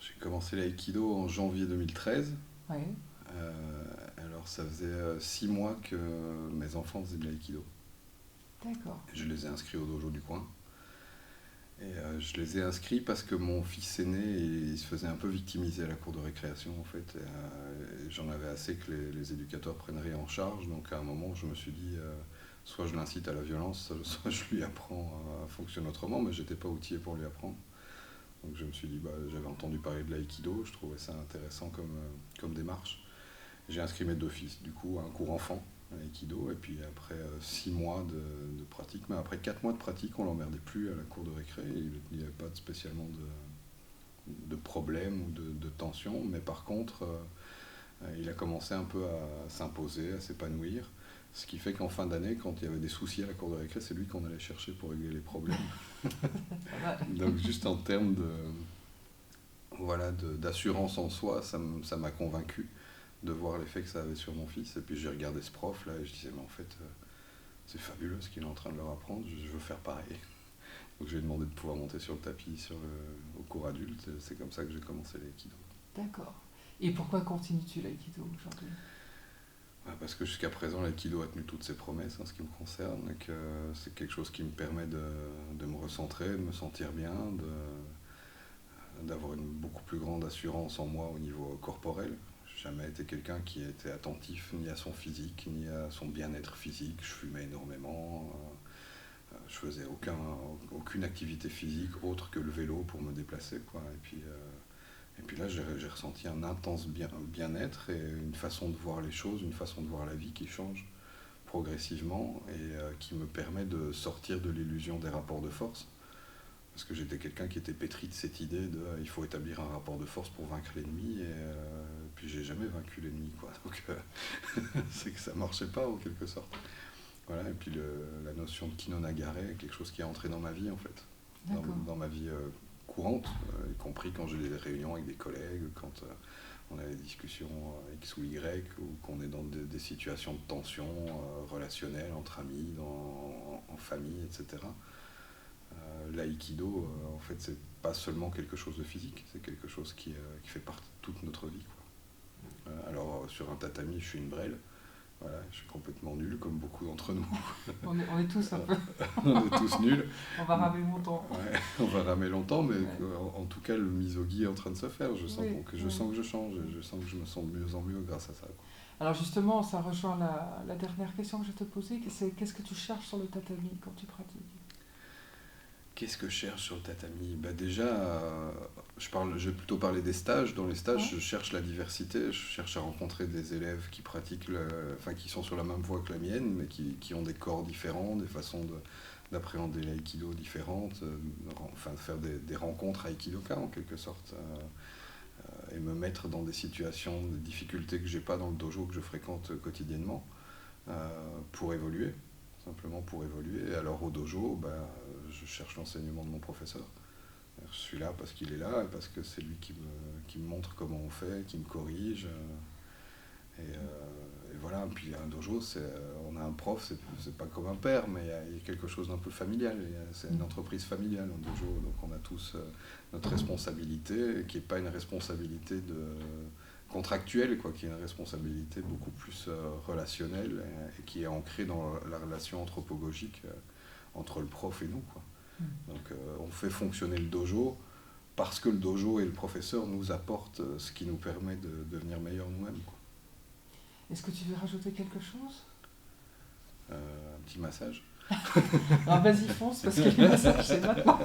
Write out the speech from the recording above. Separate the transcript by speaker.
Speaker 1: J'ai commencé l'aïkido en janvier 2013.
Speaker 2: Oui,
Speaker 1: Alors ça faisait 6 mois que mes enfants faisaient de l'aïkido.
Speaker 2: d'accord.
Speaker 1: Et je les ai inscrits au dojo du coin. Et je les ai inscrits parce que mon fils aîné, il se faisait un peu victimiser à la cour de récréation en fait. Et j'en avais assez que les éducateurs prennent rien en charge. Donc à un moment, je me suis dit, soit je l'incite à la violence, soit je lui apprends à fonctionner autrement, mais j'étais pas outillé pour lui apprendre. Donc je me suis dit, j'avais entendu parler de l'aïkido, je trouvais ça intéressant comme démarche. J'ai inscrit mes deux fils, du coup, à un cours enfant, à l'aïkido, et puis après 6 mois de pratique, mais après 4 mois de pratique, on l'emmerdait plus à la cour de récré, et il n'y avait pas spécialement de problème ou de tension, mais par contre, il a commencé un peu à s'imposer, à s'épanouir, ce qui fait qu'en fin d'année, quand il y avait des soucis à la cour de récré, c'est lui qu'on allait chercher pour régler les problèmes.
Speaker 2: Pas mal.
Speaker 1: Donc juste en termes d'assurance en soi, ça m'a convaincu de voir l'effet que ça avait sur mon fils. Et puis j'ai regardé ce prof là et je disais, mais en fait, c'est fabuleux ce qu'il est en train de leur apprendre, je veux faire pareil. Donc j'ai demandé de pouvoir monter sur le tapis au cours adulte. C'est comme ça que j'ai commencé l'aïkido.
Speaker 2: D'accord. Et pourquoi continues-tu l'aïkido aujourd'hui?
Speaker 1: Parce que jusqu'à présent, l'aïkido a tenu toutes ses promesses en ce qui me concerne, et que c'est quelque chose qui me permet de me recentrer, de me sentir bien, d'avoir une beaucoup plus grande assurance en moi au niveau corporel. J'ai jamais été quelqu'un qui était attentif ni à son physique, ni à son bien-être physique. Je fumais énormément, je faisais aucune activité physique autre que le vélo pour me déplacer, quoi. Et puis là, j'ai ressenti un intense bien-être et une façon de voir les choses, une façon de voir la vie qui change progressivement et qui me permet de sortir de l'illusion des rapports de force. Parce que j'étais quelqu'un qui était pétri de cette idée de il faut établir un rapport de force pour vaincre l'ennemi, et puis j'ai jamais vaincu l'ennemi, quoi. Donc c'est que ça marchait pas en quelque sorte. Voilà, et puis la notion de kinonagare est quelque chose qui est entré dans ma vie en fait,
Speaker 2: D'accord.
Speaker 1: dans ma vie courante, y compris quand j'ai des réunions avec des collègues, quand on a des discussions X ou Y, ou qu'on est dans des situations de tension relationnelle entre amis, en famille, etc. L'aïkido, en fait, c'est pas seulement quelque chose de physique, c'est quelque chose qui fait partie de toute notre vie, quoi. Alors, sur un tatami, je suis une brêle, voilà, je suis complètement nul, comme beaucoup d'entre nous.
Speaker 2: On est tous un peu.
Speaker 1: On est tous nuls.
Speaker 2: On va ramer longtemps.
Speaker 1: Ouais, on va ramer longtemps, mais
Speaker 2: Ouais.
Speaker 1: en tout cas, le misogi est en train de se faire. Je sens
Speaker 2: Oui,
Speaker 1: je
Speaker 2: oui.
Speaker 1: sens que je change, et je sens que je me sens de mieux en mieux grâce à ça, quoi.
Speaker 2: Alors justement, ça rejoint la dernière question que je te posais, c'est qu'est-ce que tu cherches sur le tatami quand tu pratiques?
Speaker 1: Qu'est-ce que je cherche sur le tatami? Déjà, je vais plutôt parler des stages. Dans les stages,
Speaker 2: Ouais.
Speaker 1: je cherche la diversité, je cherche à rencontrer des élèves qui pratiquent, enfin qui sont sur la même voie que la mienne, mais qui ont des corps différents, des façons d'appréhender l'aïkido différentes, enfin de faire des rencontres aïkidoka en quelque sorte, et me mettre dans des situations de difficultés que j'ai pas dans le dojo que je fréquente quotidiennement, pour évoluer, simplement pour évoluer. Et alors au dojo, je cherche l'enseignement de mon professeur. Je suis là parce qu'il est là et parce que c'est lui qui me montre comment on fait, qui me corrige. Et voilà, puis un dojo, on a un prof, c'est pas comme un père, mais il y a quelque chose d'un peu familial. C'est une entreprise familiale, un dojo, donc on a tous notre responsabilité, qui n'est pas une responsabilité contractuelle, quoi, qui est une responsabilité beaucoup plus relationnelle, et qui est ancrée dans la relation anthropogogique entre le prof et nous, quoi.
Speaker 2: Mm.
Speaker 1: Donc on fait fonctionner le dojo parce que le dojo et le professeur nous apportent ce qui nous permet de devenir meilleurs nous-mêmes, quoi.
Speaker 2: Est-ce que tu veux rajouter quelque chose?
Speaker 1: Un petit massage.
Speaker 2: Alors vas-y, fonce, parce que le message c'est maintenant.